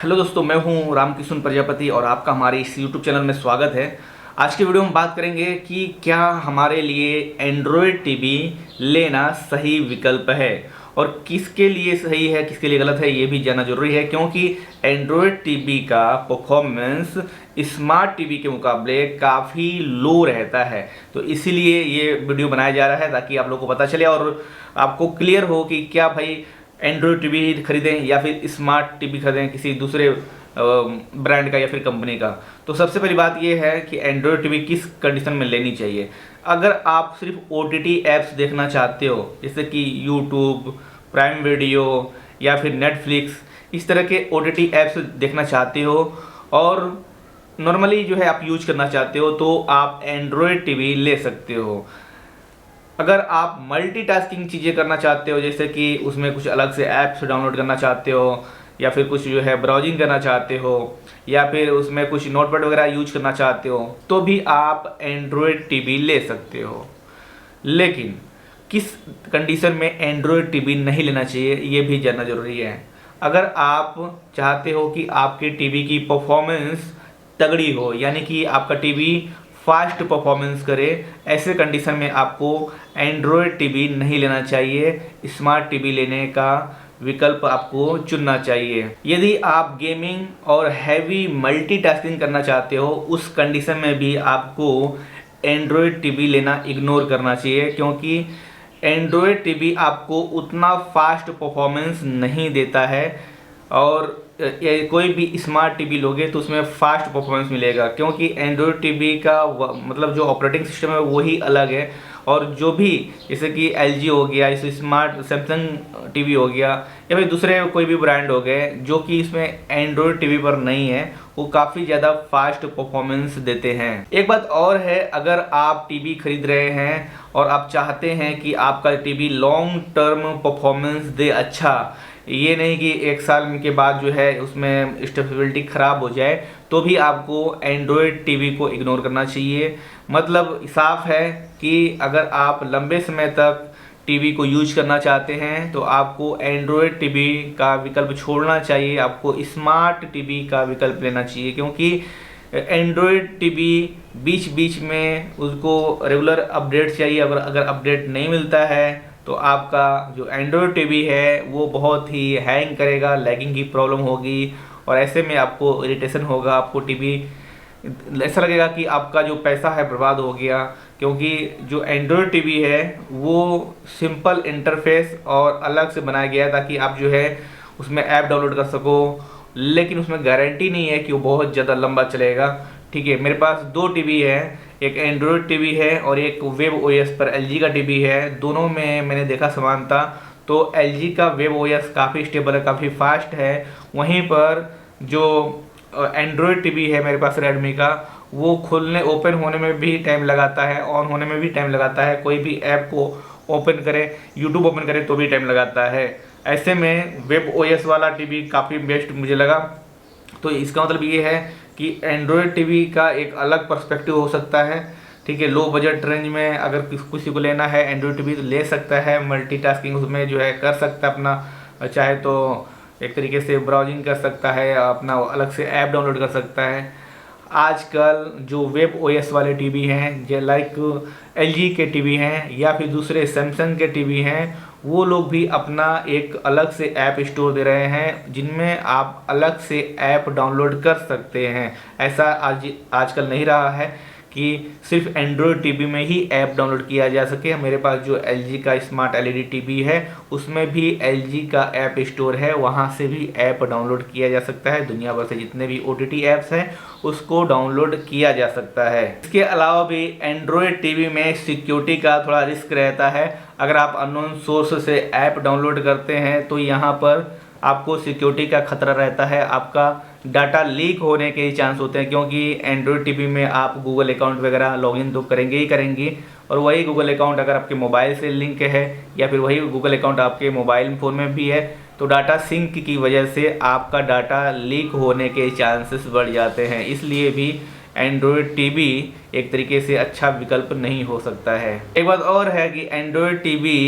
Hello दोस्तों, मैं हूं रामकिशन प्रजापति और आपका हमारे इस यूट्यूब चैनल में स्वागत है। आज की वीडियो में बात करेंगे कि क्या हमारे लिए एंड्रॉयड टीवी लेना सही विकल्प है और किसके लिए सही है किसके लिए गलत है ये भी जानना जरूरी है, क्योंकि एंड्रॉयड टीवी का परफॉर्मेंस स्मार्ट टीवी के मुकाबले काफ़ी लो रहता है। तो इसीलिए ये वीडियो बनाया जा रहा है ताकि आप लोगों को पता चले और आपको क्लियर हो कि क्या भाई एंड्रॉयड टीवी खरीदें या फिर स्मार्ट टीवी खरीदें किसी दूसरे ब्रांड का या फिर कंपनी का। तो सबसे पहली बात यह है कि एंड्रॉयड टीवी किस कंडीशन में लेनी चाहिए। अगर आप सिर्फ ओटीटी ऐप्स देखना चाहते हो जैसे कि यूट्यूब, प्राइम वीडियो या फिर नेटफ्लिक्स, इस तरह के ओटीटी ऐप्स देखना चाहते हो और नॉर्मली जो है आप यूज करना चाहते हो तो आप एंड्रॉयड टीवी ले सकते हो। अगर आप मल्टीटास्किंग चीज़ें करना चाहते हो जैसे कि उसमें कुछ अलग से ऐप्स डाउनलोड करना चाहते हो या फिर कुछ जो है ब्राउजिंग करना चाहते हो या फिर उसमें कुछ नोटपैड वगैरह यूज करना चाहते हो तो भी आप एंड्रॉयड टीवी ले सकते हो। लेकिन किस कंडीशन में एंड्रॉयड टीवी नहीं लेना चाहिए ये भी जानना जरूरी है। अगर आप चाहते हो कि आपके टीवी की परफॉर्मेंस तगड़ी हो, यानी कि आपका टीवी फास्ट परफॉर्मेंस करे, ऐसे कंडीशन में आपको एंड्रॉयड टीवी नहीं लेना चाहिए, स्मार्ट टीवी लेने का विकल्प आपको चुनना चाहिए। यदि आप गेमिंग और हैवी मल्टीटास्किंग करना चाहते हो उस कंडीशन में भी आपको एंड्रॉयड टीवी लेना इग्नोर करना चाहिए, क्योंकि एंड्रॉयड टीवी आपको उतना फास्ट परफॉर्मेंस नहीं देता है और कोई भी स्मार्ट टीवी लोगे तो उसमें फास्ट परफॉर्मेंस मिलेगा, क्योंकि एंड्रॉयड टीवी का मतलब जो ऑपरेटिंग सिस्टम है वही अलग है। और जो भी जैसे कि एलजी हो गया, इस स्मार्ट सैमसंग टीवी हो गया या फिर दूसरे कोई भी ब्रांड हो गए जो कि इसमें एंड्रॉयड टीवी पर नहीं है, वो काफ़ी ज़्यादा फास्ट परफॉर्मेंस देते हैं। एक बात और है, अगर आप टीवी खरीद रहे हैं और आप चाहते हैं कि आपका टीवी लॉन्ग टर्म परफॉर्मेंस दे अच्छा, ये नहीं कि एक साल के बाद जो है उसमें स्टेबिलिटी ख़राब हो जाए, तो भी आपको एंड्रॉयड टीवी को इग्नोर करना चाहिए। मतलब साफ है कि अगर आप लंबे समय तक टीवी को यूज करना चाहते हैं तो आपको एंड्रॉयड टीवी का विकल्प छोड़ना चाहिए, आपको स्मार्ट टीवी का विकल्प लेना चाहिए, क्योंकि एंड्रॉयड टीवी बीच बीच में उसको रेगुलर अपडेट चाहिए। अगर अपडेट नहीं मिलता है तो आपका जो एंड्रॉयड टीवी है वो बहुत ही हैंग करेगा, लैगिंग की प्रॉब्लम होगी और ऐसे में आपको इरिटेशन होगा, आपको टीवी ऐसा लगेगा कि आपका जो पैसा है बर्बाद हो गया। क्योंकि जो एंड्रॉयड टीवी है वो सिंपल इंटरफेस और अलग से बनाया गया है ताकि आप जो है उसमें ऐप डाउनलोड कर सको, लेकिन उसमें गारंटी नहीं है कि वो बहुत ज़्यादा लंबा चलेगा। ठीक है, मेरे पास दो टीवी है, एक एंड्रॉयड टीवी है और एक वेब ओएस पर एलजी का टीवी है। दोनों में मैंने देखा समानता, तो एलजी का वेब ओएस काफ़ी स्टेबल है, काफ़ी फास्ट है। वहीं पर जो एंड्रॉयड टीवी है मेरे पास रेडमी का, वो खुलने ओपन होने में भी टाइम लगाता है, ऑन होने में भी टाइम लगाता है, कोई भी ऐप को ओपन करें, यूट्यूब ओपन करें तो भी टाइम लगाता है। ऐसे में वेब ओएस वाला टीवी काफ़ी बेस्ट मुझे लगा। तो इसका मतलब ये है कि एंड्रॉयड टीवी का एक अलग पर्सपेक्टिव हो सकता है। ठीक है, लो बजट रेंज में अगर किसी को लेना है एंड्रॉयड टीवी तो ले सकता है, मल्टीटास्किंग उसमें जो है कर सकता है अपना, चाहे तो एक तरीके से ब्राउजिंग कर सकता है, अपना अलग से ऐप डाउनलोड कर सकता है। आजकल जो वेब ओएस वाले टीवी हैं जो लाइक एलजी के टीवी हैं या फिर दूसरे सैमसंग के टीवी हैं, वो लोग भी अपना एक अलग से ऐप स्टोर दे रहे हैं जिनमें आप अलग से ऐप डाउनलोड कर सकते हैं। ऐसा आजकल नहीं रहा है कि सिर्फ एंड्रॉयड टीवी में ही ऐप डाउनलोड किया जा सके। मेरे पास जो एलजी का स्मार्ट एलईडी टीवी है उसमें भी एलजी का ऐप स्टोर है, वहां से भी ऐप डाउनलोड किया जा सकता है। दुनिया भर से जितने भी ओटीटी ऐप्स हैं उसको डाउनलोड किया जा सकता है। इसके अलावा भी एंड्रॉयड टीवी में सिक्योरिटी का थोड़ा रिस्क रहता है। अगर आप अननोन सोर्स से ऐप डाउनलोड करते हैं तो यहाँ पर आपको सिक्योरिटी का खतरा रहता है, आपका डाटा लीक होने के चांस होते हैं, क्योंकि एंड्रॉयड टीवी में आप गूगल अकाउंट वगैरह लॉगिन तो करेंगे ही करेंगे और वही गूगल अकाउंट अगर आपके मोबाइल से लिंक है या फिर वही गूगल अकाउंट आपके मोबाइल फ़ोन में भी है तो डाटा सिंक की वजह से आपका डाटा लीक होने के चांसेस बढ़ जाते हैं। इसलिए भी एंड्रॉयड टीवी एक तरीके से अच्छा विकल्प नहीं हो सकता है। एक बात और है कि एंड्रॉयड टीवी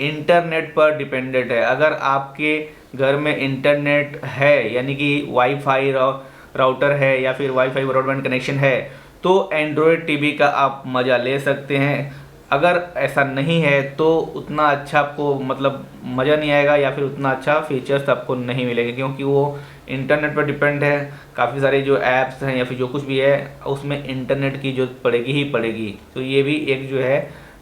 इंटरनेट पर डिपेंडेंट है। अगर आपके घर में इंटरनेट है, यानी कि वाईफाई राउटर है या फिर वाईफाई ब्रॉडबैंड कनेक्शन है, तो एंड्रॉयड टीवी का आप मज़ा ले सकते हैं। अगर ऐसा नहीं है तो उतना अच्छा आपको मतलब मज़ा नहीं आएगा या फिर उतना अच्छा फीचर्स आपको नहीं मिलेगा, क्योंकि वो इंटरनेट पर डिपेंड है। काफ़ी सारे जो ऐप्स हैं या फिर जो कुछ भी है उसमें इंटरनेट की जरूरत पड़ेगी ही पड़ेगी। तो ये भी एक जो है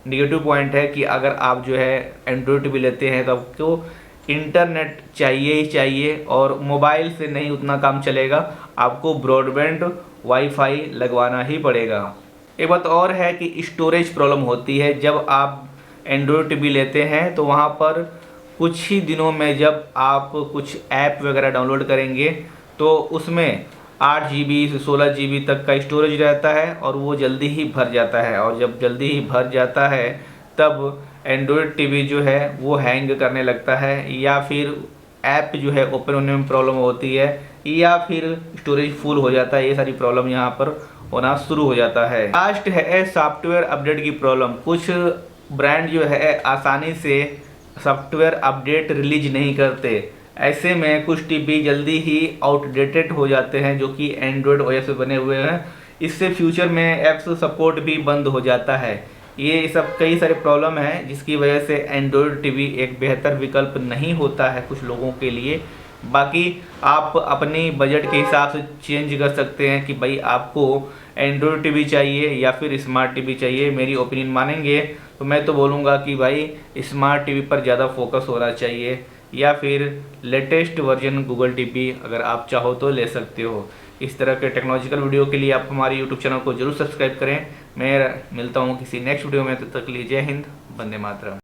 निगेटिव पॉइंट है कि अगर आप जो है एंड्रॉयड टीवी लेते हैं तो आपको इंटरनेट चाहिए ही चाहिए, और मोबाइल से नहीं उतना काम चलेगा, आपको ब्रॉडबैंड वाईफाई लगवाना ही पड़ेगा। एक बात और है कि स्टोरेज प्रॉब्लम होती है। जब आप एंड्रॉयड टीवी लेते हैं तो वहाँ पर कुछ ही दिनों में जब आप कुछ ऐप वगैरह डाउनलोड करेंगे तो उसमें 8 GB से 16 GB तक का स्टोरेज रहता है और वो जल्दी ही भर जाता है, और जब जल्दी ही भर जाता है तब एंड्रॉयड टीवी जो है वो हैंग करने लगता है, या फिर ऐप जो है ओपन होने में प्रॉब्लम होती है, या फिर स्टोरेज फुल हो जाता है। ये सारी प्रॉब्लम यहाँ पर होना शुरू हो जाता है। लास्ट है सॉफ्टवेयर अपडेट की प्रॉब्लम। कुछ ब्रांड जो है आसानी से सॉफ्टवेयर अपडेट रिलीज नहीं करते। ऐसे में कुछ टीवी जल्दी ही आउटडेटेड हो जाते हैं जो कि एंड्रॉयड ओएस से बने हुए हैं। इससे फ्यूचर में ऐप्स सपोर्ट भी बंद हो जाता है। ये सब कई सारे प्रॉब्लम हैं जिसकी वजह से एंड्रॉयड टीवी एक बेहतर विकल्प नहीं होता है कुछ लोगों के लिए। बाकी आप अपनी बजट के हिसाब से चेंज कर सकते हैं कि भाई आपको एंड्रॉयड टीवी चाहिए या फिर स्मार्ट टीवी चाहिए। मेरी ओपिनियन मानेंगे तो मैं तो बोलूँगा कि भाई स्मार्ट टीवी पर ज़्यादा फोकस होना चाहिए, या फिर लेटेस्ट वर्जन गूगल टीवी अगर आप चाहो तो ले सकते हो। इस तरह के टेक्नोलॉजिकल वीडियो के लिए आप हमारे यूट्यूब चैनल को जरूर सब्सक्राइब करें। मैं मिलता हूँ किसी नेक्स्ट वीडियो में, तब तक के लिए जय हिंद, वंदे मातरम।